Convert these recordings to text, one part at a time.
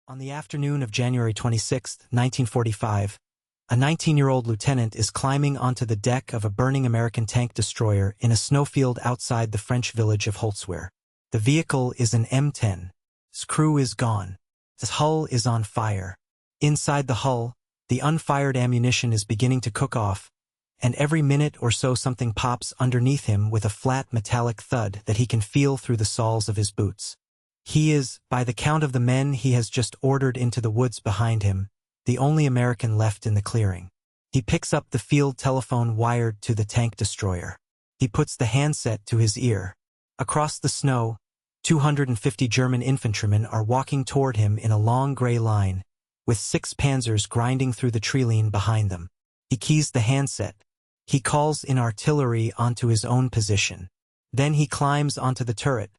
On the afternoon of January 26, 1945, a 19-year-old lieutenant is climbing onto the deck of a burning American tank destroyer in a snowfield outside the French village of Holtzwihr. The vehicle is an M10. Its crew is gone. The hull is on fire. Inside the hull, the unfired ammunition is beginning to cook off, and every minute or so something pops underneath him with a flat metallic thud that he can feel through the soles of his boots. He is, by the count of the men he has just ordered into the woods behind him, the only American left in the clearing. He picks up the field telephone wired to the tank destroyer. He puts the handset to his ear. Across the snow, 250 German infantrymen are walking toward him in a long gray line, with 6 panzers grinding through the treeline behind them. He keys the handset. He calls in artillery onto his own position. Then he climbs onto the turret,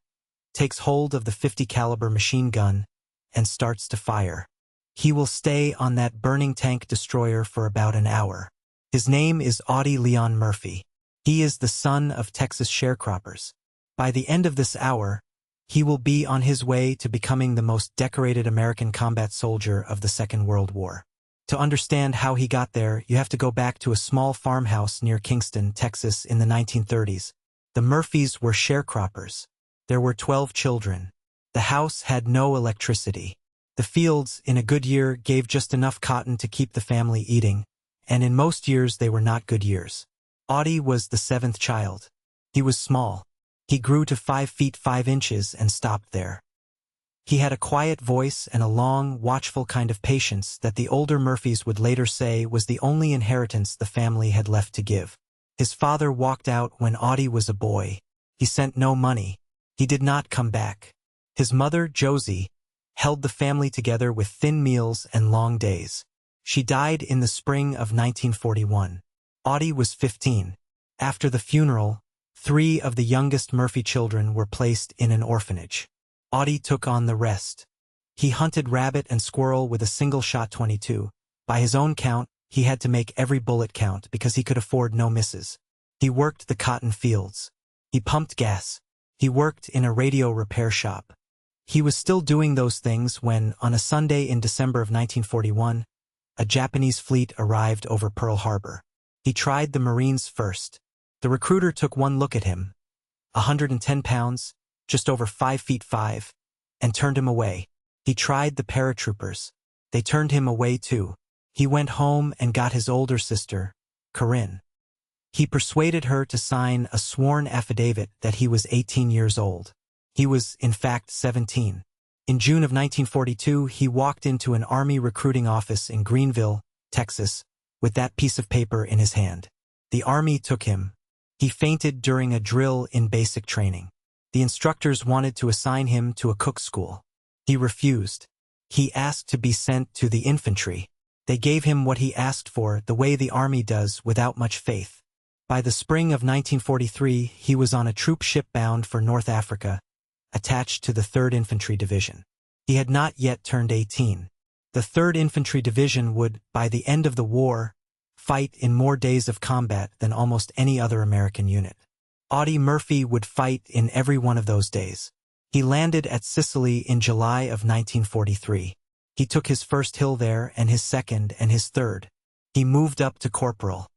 takes hold of the 50 caliber machine gun, and starts to fire. He will stay on that burning tank destroyer for about an hour. His name is Audie Murphy. He is the son of Texas sharecroppers. By the end of this hour, he will be on his way to becoming the most decorated American combat soldier of the Second World War. To understand how he got there, you have to go back to a small farmhouse near Kingston, Texas in the 1930s. The Murphys were sharecroppers. There were 12 children. The house had no electricity. The fields, in a good year, gave just enough cotton to keep the family eating, and in most years they were not good years. Audie was the 7th child. He was small. He grew to 5 feet 5 inches and stopped there. He had a quiet voice and a long, watchful kind of patience that the older Murphys would later say was the only inheritance the family had left to give. His father walked out when Audie was a boy. He sent no money. He did not come back. His mother, Josie, held the family together with thin meals and long days. She died in the spring of 1941. Audie was 15. After the funeral, 3 of the youngest Murphy children were placed in an orphanage. Audie took on the rest. He hunted rabbit and squirrel with a single-shot .22. By his own count, he had to make every bullet count because he could afford no misses. He worked the cotton fields. He pumped gas. He worked in a radio repair shop. He was still doing those things when, on a Sunday in December of 1941, a Japanese fleet arrived over Pearl Harbor. He tried the Marines first. The recruiter took one look at him, 110 pounds, just over 5 feet 5, and turned him away. He tried the paratroopers. They turned him away too. He went home and got his older sister, Corinne. He persuaded her to sign a sworn affidavit that he was 18 years old. He was, in fact, 17. In June of 1942, he walked into an Army recruiting office in Greenville, Texas, with that piece of paper in his hand. The Army took him. He fainted during a drill in basic training. The instructors wanted to assign him to a cook school. He refused. He asked to be sent to the infantry. They gave him what he asked for, the way the Army does, without much faith. By the spring of 1943, he was on a troop ship bound for North Africa, attached to the 3rd Infantry Division. He had not yet turned 18. The 3rd Infantry Division would, by the end of the war, fight in more days of combat than almost any other American unit. Audie Murphy would fight in every one of those days. He landed at Sicily in July of 1943. He took his first hill there and his second and his third. He moved up to corporal.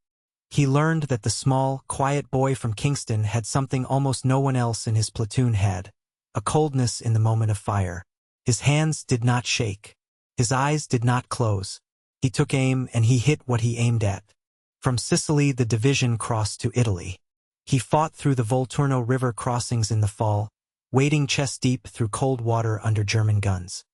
He learned that the small, quiet boy from Kingston had something almost no one else in his platoon had, a coldness in the moment of fire. His hands did not shake. His eyes did not close. He took aim and he hit what he aimed at. From Sicily the division crossed to Italy. He fought through the Volturno River crossings in the fall, wading chest-deep through cold water under German guns.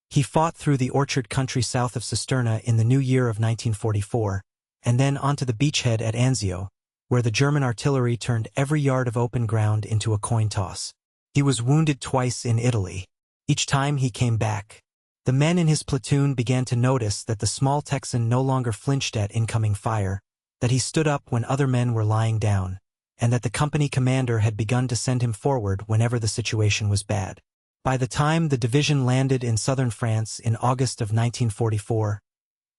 He fought through the orchard country south of Cisterna in the new year of 1944, and then onto the beachhead at Anzio, where the German artillery turned every yard of open ground into a coin toss. He was wounded twice in Italy. Each time he came back. The men in his platoon began to notice that the small Texan no longer flinched at incoming fire, that he stood up when other men were lying down, and that the company commander had begun to send him forward whenever the situation was bad. By the time the division landed in southern France in August of 1944,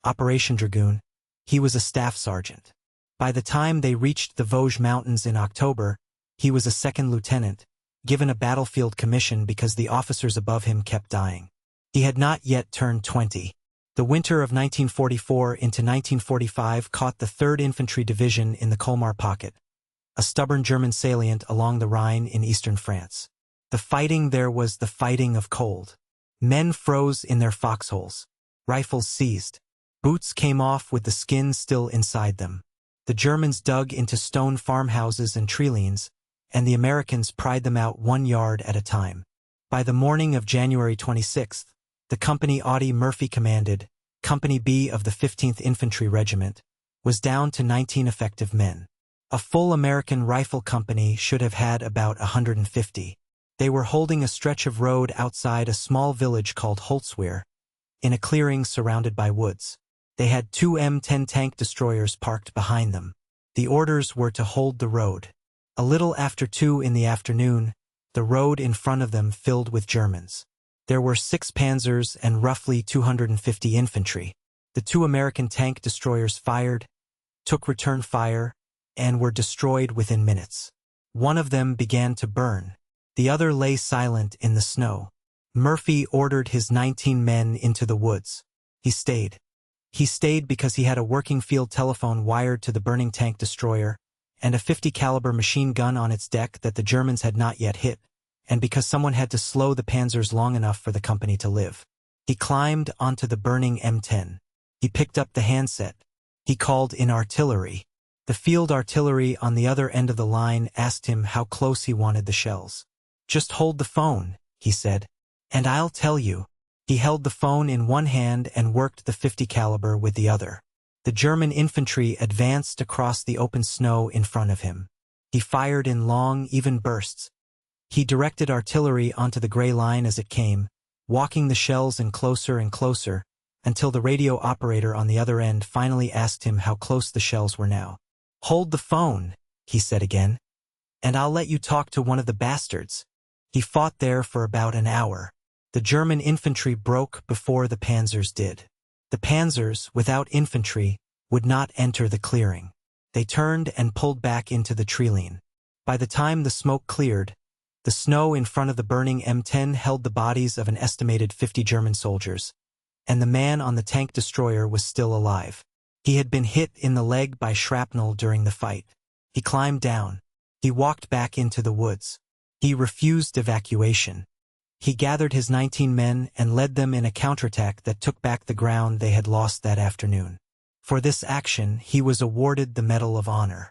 Operation Dragoon, he was a staff sergeant. By the time they reached the Vosges Mountains in October, he was a 2nd lieutenant, given a battlefield commission because the officers above him kept dying. He had not yet turned 20. The winter of 1944 into 1945 caught the 3rd Infantry Division in the Colmar pocket, a stubborn German salient along the Rhine in eastern France. The fighting there was the fighting of cold. Men froze in their foxholes. Rifles seized. Boots came off with the skin still inside them. The Germans dug into stone farmhouses and treelines, and the Americans pried them out 1 yard at a time. By the morning of January 26th, the company Audie Murphy commanded, Company B of the 15th Infantry Regiment, was down to 19 effective men. A full American rifle company should have had about 150. They were holding a stretch of road outside a small village called Holtzwihr, in a clearing surrounded by woods. They had 2 M10 tank destroyers parked behind them. The orders were to hold the road. A little after 2 in the afternoon, the road in front of them filled with Germans. There were 6 panzers and roughly 250 infantry. The 2 American tank destroyers fired, took return fire, and were destroyed within minutes. One of them began to burn. The other lay silent in the snow. Murphy ordered his 19 men into the woods. He stayed. He stayed because he had a working field telephone wired to the burning tank destroyer and a 50 caliber machine gun on its deck that the Germans had not yet hit, and because someone had to slow the panzers long enough for the company to live. He climbed onto the burning M10. He picked up the handset. He called in artillery. The field artillery on the other end of the line asked him how close he wanted the shells. "Just hold the phone," he said, "and I'll tell you." He held the phone in one hand and worked the 50 caliber with the other. The German infantry advanced across the open snow in front of him. He fired in long, even bursts. He directed artillery onto the gray line as it came, walking the shells in closer and closer, until the radio operator on the other end finally asked him how close the shells were now. "Hold the phone," he said again, "and I'll let you talk to one of the bastards." He fought there for about an hour. The German infantry broke before the panzers did. The panzers, without infantry, would not enter the clearing. They turned and pulled back into the treeline. By the time the smoke cleared, the snow in front of the burning M10 held the bodies of an estimated 50 German soldiers, and the man on the tank destroyer was still alive. He had been hit in the leg by shrapnel during the fight. He climbed down. He walked back into the woods. He refused evacuation. He gathered his 19 men and led them in a counterattack that took back the ground they had lost that afternoon. For this action, he was awarded the Medal of Honor.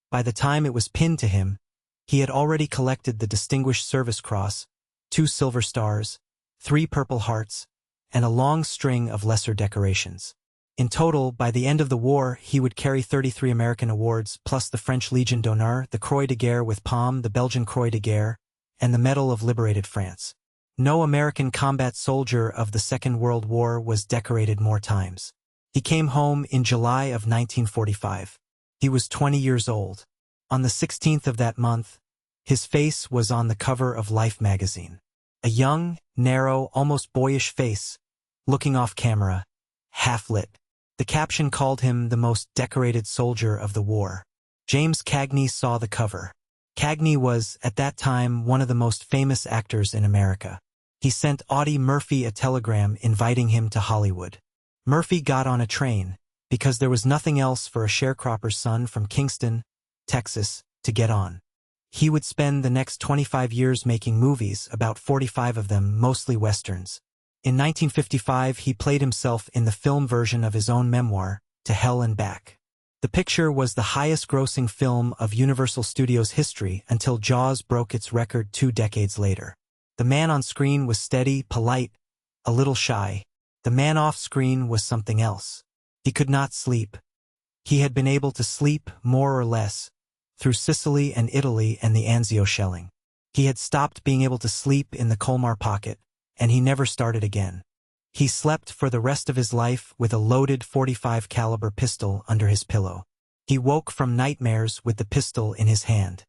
By the time it was pinned to him, he had already collected the Distinguished Service Cross, 2 Silver Stars, 3 Purple Hearts, and a long string of lesser decorations. In total, by the end of the war, he would carry 33 American awards, plus the French Légion d'honneur, the Croix de Guerre with Palm, the Belgian Croix de Guerre, and the Medal of Liberated France. No American combat soldier of the Second World War was decorated more times. He came home in July of 1945. He was 20 years old. On the 16th of that month, his face was on the cover of Life magazine. A young, narrow, almost boyish face, looking off camera, half-lit. The caption called him the most decorated soldier of the war. James Cagney saw the cover. Cagney was, at that time, one of the most famous actors in America. He sent Audie Murphy a telegram inviting him to Hollywood. Murphy got on a train, because there was nothing else for a sharecropper's son from Kingston, Texas, to get on. He would spend the next 25 years making movies, about 45 of them, mostly westerns. In 1955, he played himself in the film version of his own memoir, To Hell and Back. The picture was the highest-grossing film of Universal Studios history until Jaws broke its record 2 decades later. The man on screen was steady, polite, a little shy. The man off screen was something else. He could not sleep. He had been able to sleep, more or less, through Sicily and Italy and the Anzio shelling. He had stopped being able to sleep in the Colmar pocket, and he never started again. He slept for the rest of his life with a loaded 45 caliber pistol under his pillow. He woke from nightmares with the pistol in his hand.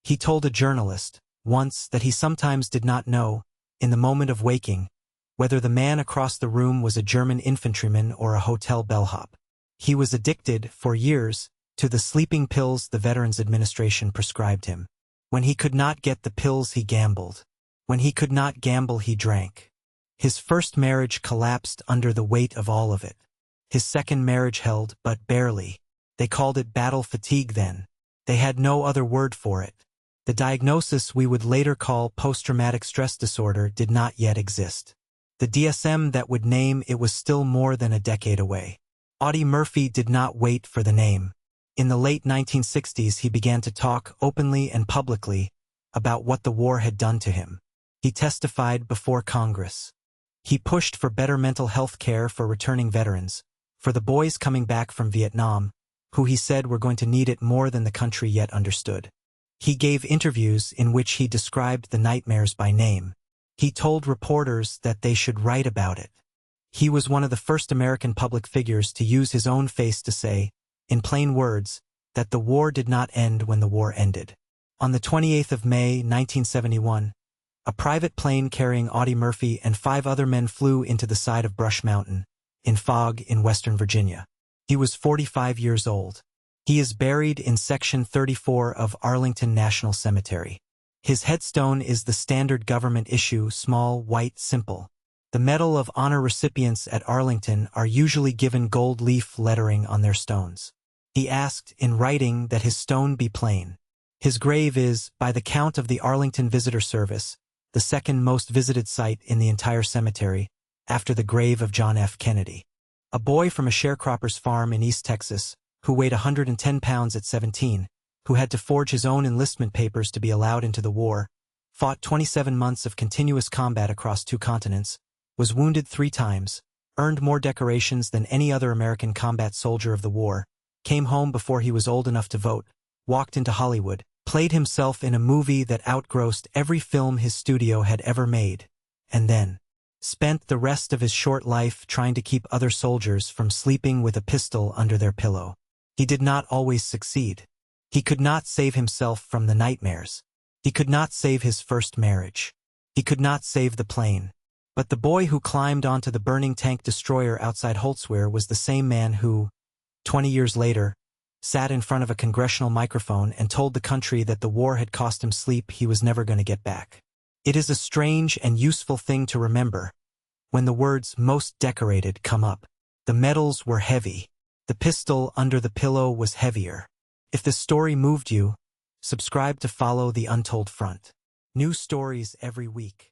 He told a journalist, once, that he sometimes did not know, in the moment of waking, whether the man across the room was a German infantryman or a hotel bellhop. He was addicted, for years, to the sleeping pills the Veterans Administration prescribed him. When he could not get the pills, he gambled. When he could not gamble, he drank. His first marriage collapsed under the weight of all of it. His second marriage held, but barely. They called it battle fatigue then. They had no other word for it. The diagnosis we would later call post-traumatic stress disorder did not yet exist. The DSM that would name it was still more than a decade away. Audie Murphy did not wait for the name. In the late 1960s, he began to talk openly and publicly about what the war had done to him. He testified before Congress. He pushed for better mental health care for returning veterans, for the boys coming back from Vietnam, who he said were going to need it more than the country yet understood. He gave interviews in which he described the nightmares by name. He told reporters that they should write about it. He was one of the first American public figures to use his own face to say, in plain words, that the war did not end when the war ended. On the 28th of May, 1971, a private plane carrying Audie Murphy and 5 other men flew into the side of Brush Mountain, in Fog in Western Virginia. He was 45 years old. He is buried in Section 34 of Arlington National Cemetery. His headstone is the standard government issue, small, white, simple. The Medal of Honor recipients at Arlington are usually given gold leaf lettering on their stones. He asked, in writing, that his stone be plain. His grave is, by the count of the Arlington Visitor Service, the second most visited site in the entire cemetery, after the grave of John F. Kennedy. A boy from a sharecropper's farm in East Texas, who weighed 110 pounds at 17, who had to forge his own enlistment papers to be allowed into the war, fought 27 months of continuous combat across 2 continents, was wounded 3 times, earned more decorations than any other American combat soldier of the war, came home before he was old enough to vote, walked into Hollywood, played himself in a movie that outgrossed every film his studio had ever made, and then spent the rest of his short life trying to keep other soldiers from sleeping with a pistol under their pillow. He did not always succeed. He could not save himself from the nightmares. He could not save his first marriage. He could not save the plane. But the boy who climbed onto the burning tank destroyer outside Holtzwihr was the same man who, 20 years later, sat in front of a congressional microphone and told the country that the war had cost him sleep he was never going to get back. It is a strange and useful thing to remember when the words "most decorated" come up. The medals were heavy. The pistol under the pillow was heavier. If this story moved you, subscribe to follow the Untold Front. New stories every week.